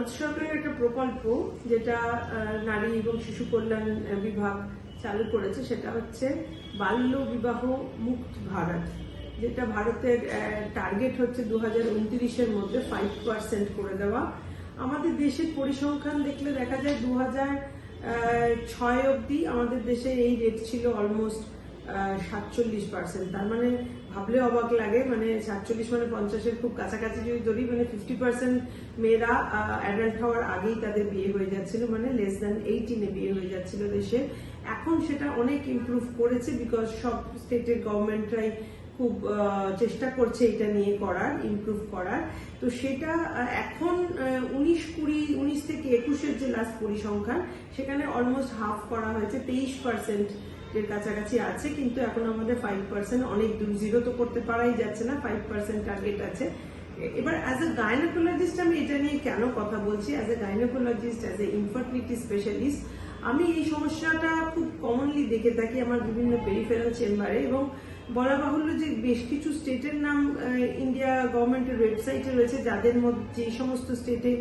ভারত সরকারের একটা প্রকল্প যেটা নারী এবং শিশু কল্যাণ বিভাগ চালু করেছে, সেটা হচ্ছে বাল্য বিবাহ মুক্ত ভারত, যেটা ভারতের টার্গেট হচ্ছে 2029-এর মধ্যে 5% করে দেওয়া। আমাদের দেশের পরিসংখ্যান দেখলে দেখা যায় 2006 অবধি আমাদের দেশে এই রেট ছিল অলমোস্ট 47%। তার মানে ভাবলে অবাক লাগে, মানে 47 মানে 50-এর খুব কাছাকাছি যদি ধরি, মানে 50% মেয়েরা অ্যাডাল্ট হওয়ার আগেই তাদের বিয়ে হয়ে যাচ্ছিল, মানে লেস দ্যান 18-এ বিয়ে হয়ে যাচ্ছিল দেশে। এখন সেটা অনেক ইমপ্রুভ করেছে, বিকজ সব স্টেটের গভর্নমেন্টরাই খুব চেষ্টা করছে এটা নিয়ে করার, ইমপ্রুভ করার। তো সেটা এখন 19 থেকে 21-এর যে লাস্ট পরিসংখ্যান, সেখানে অলমোস্ট হাফ করা হয়েছে, 23% এর কাছাকাছি আছে। কিন্তু এখন আমাদের 5%, অনেক দূর, জিরো তো করতে পারাই যাচ্ছে না, 5% টার্গেট আছে। এবার অ্যাজ এ গাইনোকোলজিস্ট আমি এটা নিয়ে কেন কথা বলছি, as a gynaecologist, as a infertility specialist, আমি এই সমস্যাটা খুব কমনলি দেখে থাকি আমার বিভিন্ন পেরিফেরাল চেম্বারে। এবং বলা বাহুল্য যে বেশ কিছু স্টেটের নাম ইন্ডিয়া গভর্নমেন্টের ওয়েবসাইটে রয়েছে, যাদের মধ্যে যে সমস্ত স্টেটে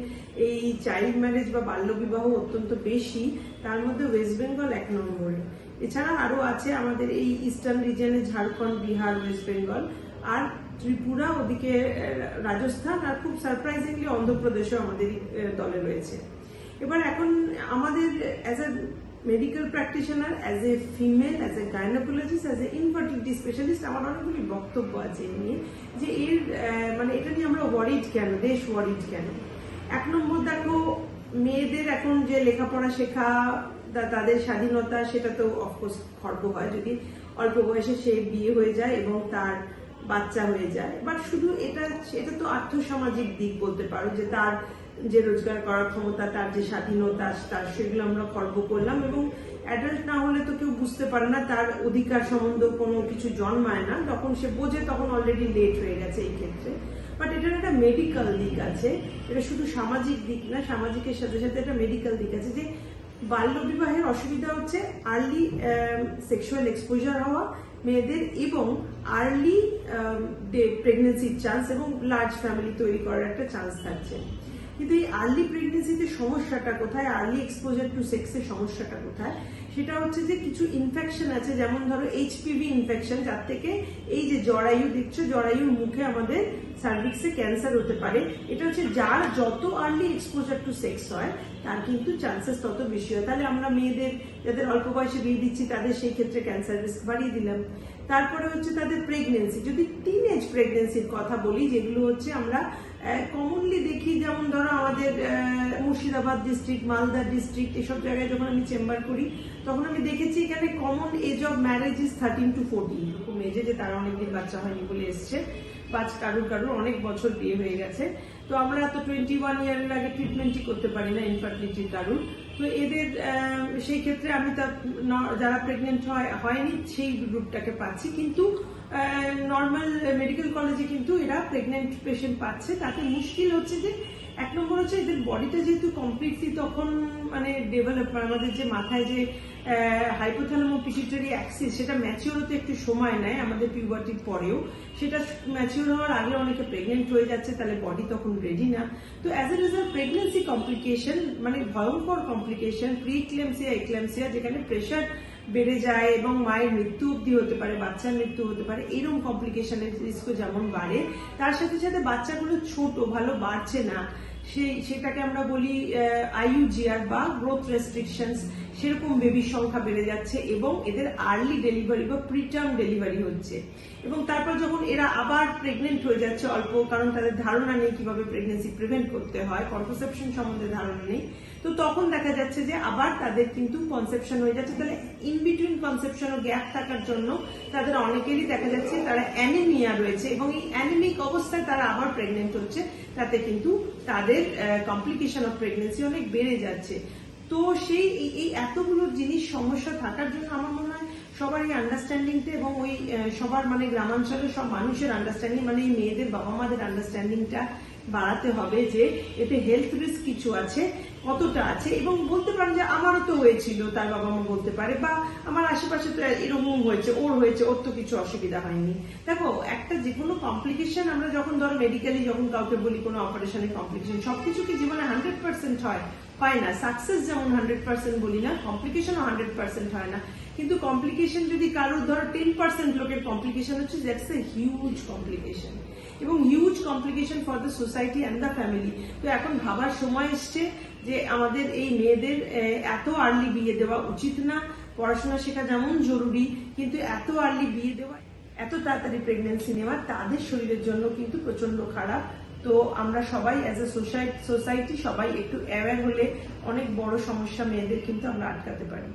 এই চাইল্ড ম্যারেজ বা বাল্যবিবাহ অত্যন্ত বেশি, তার মধ্যে ওয়েস্ট বেঙ্গল 1 নম্বরে। এছাড়া আরো আছে আমাদের এই ইস্টার্ন রিজনে ঝাড়খণ্ড, বিহার, ওয়েস্ট বেঙ্গল, আর ত্রিপুরা, ওদিকে রাজস্থান, আর খুব সারপ্রাইজিংলি অন্ধ্রপ্রদেশও আমাদের দলে রয়েছে। এবার এখন আমাদের as a medical practitioner, as a female, as a gynaecologist, as a infertility specialist, আমার অনেকগুলি বক্তব্য আছে এই নিয়ে, যে এর মানে এটা নিয়ে আমরা ওয়ারিড কেন, দেশ ওয়ারিড কেন। 1 নম্বর, দেখো, মেয়েদের এখন যে লেখাপড়া শেখা, তাদের স্বাধীনতা, সেটা তো অফকোর্স খর্ব হয় যদি অল্প বয়সে সে বিয়ে হয়ে যায় এবং তার বাচ্চা হয়ে যায়। বাট শুধু এটা তো আর্থসামাজিক দিক বলতে পারো, যে তার যে রোজগার করার ক্ষমতা, তার যে স্বাধীনতা, তার সেগুলো আমরা খর্ব করলাম। এবং অ্যাডাল্ট না হলে তো কেউ বুঝতে পারে না, তার অধিকার সম্বন্ধে কোনো কিছু জন্মায় না, যখন সে বোঝে তখন অলরেডি লেট হয়ে গেছে এই ক্ষেত্রে। বাট এটার একটা মেডিকেল দিক আছে, এটা শুধু সামাজিক দিক না, সামাজিকের সাথে সাথে একটা মেডিকেল দিক আছে। যে বাল্যবিবাহের অসুবিধা হচ্ছে আর্লি সেক্সুয়াল এক্সপোজার হওয়া মেয়েদের, এবং আর্লি প্রেগনেন্সির চান্স, এবং লার্জ ফ্যামিলি তৈরি করার একটা চান্স থাকছে। কিন্তু এই আর্লি প্রেগনেন্সিতে সমস্যাটা কোথায়, আর্লি এক্সপোজার টু সেক্সের সমস্যাটা কোথায়, সেটা হচ্ছে যে কিছু ইনফেকশন আছে, যেমন ধরো এইচপিভি ইনফেকশন, যার থেকে এই যে জরায়ু দেখছো, জরায়ুর মুখে আমাদের সার্ভিক্সে ক্যান্সার হতে পারে। এটা হচ্ছে যার যত আর্লি এক্সপোজার টু সেক্স হয়, তার কিন্তু চান্সেস তত বেশি হয়। তাহলে আমরা মেয়েদের যাদের অল্প বয়সে বিয়ে দিচ্ছি, তাদের সেই ক্ষেত্রে ক্যান্সার রিস্ক বাড়িয়ে দিলাম। তারপরে হচ্ছে তাদের প্রেগনেন্সি, যদি টিনেজ প্রেগনেন্সির কথা বলি, যেগুলো হচ্ছে আমরা কমনলি দেখি, যেমন ধরো আমাদের মুর্শিদাবাদ ডিস্ট্রিক্ট, মালদা ডিস্ট্রিক্ট, এসব জায়গায় যখন আমি চেম্বার করি, তখন আমি দেখেছি এখানে common age of marriage is 13 to 14, এরকম এজে যে তারা অনেকদিন বাচ্চা হয়নি বলে এসছে, কারুর অনেক বছর বিয়ে হয়ে গেছে। তো আমরা তো 21 ইয়ারের আগে ট্রিটমেন্টই করতে পারি না ইনফার্টিলিটির কারণ। তো এদের সেই ক্ষেত্রে আমি যারা প্রেগনেন্ট হয়নি সেই গ্রুপটাকে পাচ্ছি, কিন্তু নর্মাল মেডিকেল কলেজে কিন্তু এরা প্রেগনেন্ট পেশেন্ট পাচ্ছে। তাতে মুশকিল হচ্ছে যে 1 নম্বর হচ্ছে এদের বডিটা যেহেতু কমপ্লিটলি তখন মানে ডেভেলপ, আমাদের যে মাথায় যে হাইপোথ্যালামো পিটুইটারি অ্যাক্সিস, সেটা ম্যাচিওর হতে একটু সময় নেয় আমাদের পিউবার্টির পরেও। সেটা ম্যাচিওর হওয়ার আগে অনেকে প্রেগনেন্ট হয়ে যাচ্ছে, তাহলে বডি তখন রেডি না। তো as a result pregnancy complication, মানে ভয়ঙ্কর কমপ্লিকেশন, প্রি-ইক্লেমসিয়া, এক্লেমসিয়া, যেখানে প্রেশার বেড়ে যায় এবং মায়ের মৃত্যু অব্দি হতে পারে, বাচ্চার মৃত্যু হতে পারে, এরকম কমপ্লিকেশনের রিস্ক যেমন বাড়ে, তার সাথে সাথে বাচ্চাগুলো ছোট, ভালো বাড়ছে না, সেটাকে আমরা বলি আইইউজিআর বা গ্রোথ রেস্ট্রিকশনস, সেরকম বেবির সংখ্যা বেড়ে যাচ্ছে, এবং এদের আর্লি ডেলিভারি বা প্রিটার্ম ডেলিভারি হচ্ছে। এবং তারপর যখন এরা আবার প্রেগনেন্ট হয়ে যাচ্ছে অল্প, কারণ তাদের ধারণা নেই কিভাবে প্রেগনেন্সি প্রিভেন্ট করতে হয়, কন্ট্রাসেপশন সম্বন্ধে ধারণা নেই, তো তখন দেখা যাচ্ছে যে আবার তাদের কিন্তু কনসেপশন হয়ে যাচ্ছে। তাহলে ইন বিটুইন কনসেপশন ও গ্যাপ থাকার জন্য তাদের অনেকেরই দেখা যাচ্ছে তারা অ্যানিমিয়া রয়েছে, এবং এই অ্যানিমিক অবস্থায় তারা আবার প্রেগনেন্ট হচ্ছে, তাতে কিন্তু তাদের কমপ্লিকেশন অফ প্রেগনেন্সি অনেক বেড়ে যাচ্ছে। তো সেই এই এতগুলো জিনিস সমস্যা থাকার জন্য আমার মনে হয় সবারই আন্ডারস্ট্যান্ডিংটা, এবং ওই সবার মানে গ্রামাঞ্চলের সব মানুষের আন্ডারস্ট্যান্ডিং, মানে এই মেয়েদের বাবা মাদের আন্ডারস্ট্যান্ডিংটা বাড়াতে হবে যে এতে হেলথ রিস্ক কিছু আছে, কতটা আছে, এবং বলতে পারেন যে আমারও তো হয়েছিল, তার বাবা মা বলতে পারে, বা আমার আশেপাশে তো এরকম হয়েছে, ওর তো কিছু অসুবিধা হয়নি। দেখো, একটা যে কোনো কমপ্লিকেশন আমরা যখন ধরো মেডিকেলি যখন কাউকে বলি কোনো অপারেশনের কমপ্লিকেশন, সবকিছু কি জীবনে 100% হয় না। সাকসেস যেমন 100% বলি না, কমপ্লিকেশনও 100% হয় না। কিন্তু কমপ্লিকেশন যদি কারোর ধরো 10% লোকের কমপ্লিকেশন হচ্ছে, দ্যাটস এ হিউজ কমপ্লিকেশন, এবং huge complication for the society and the family. তো এখন ভাবার সময় এসছে যে আমাদের এই মেয়েদের এত আর্লি বিয়ে দেওয়া উচিত না। পড়াশোনা শেখা যেমন জরুরি, কিন্তু এত আর্লি বিয়ে দেওয়া, এত তাড়াতাড়ি প্রেগনেন্সি নেওয়া তাদের শরীরের জন্য কিন্তু প্রচন্ড খারাপ। তো আমরা সবাই অ্যাজ এ সোসাইটি সবাই একটু অ্যাওয়্যার হলে অনেক বড় সমস্যা মেয়েদের কিন্তু আমরা আটকাতে পারি।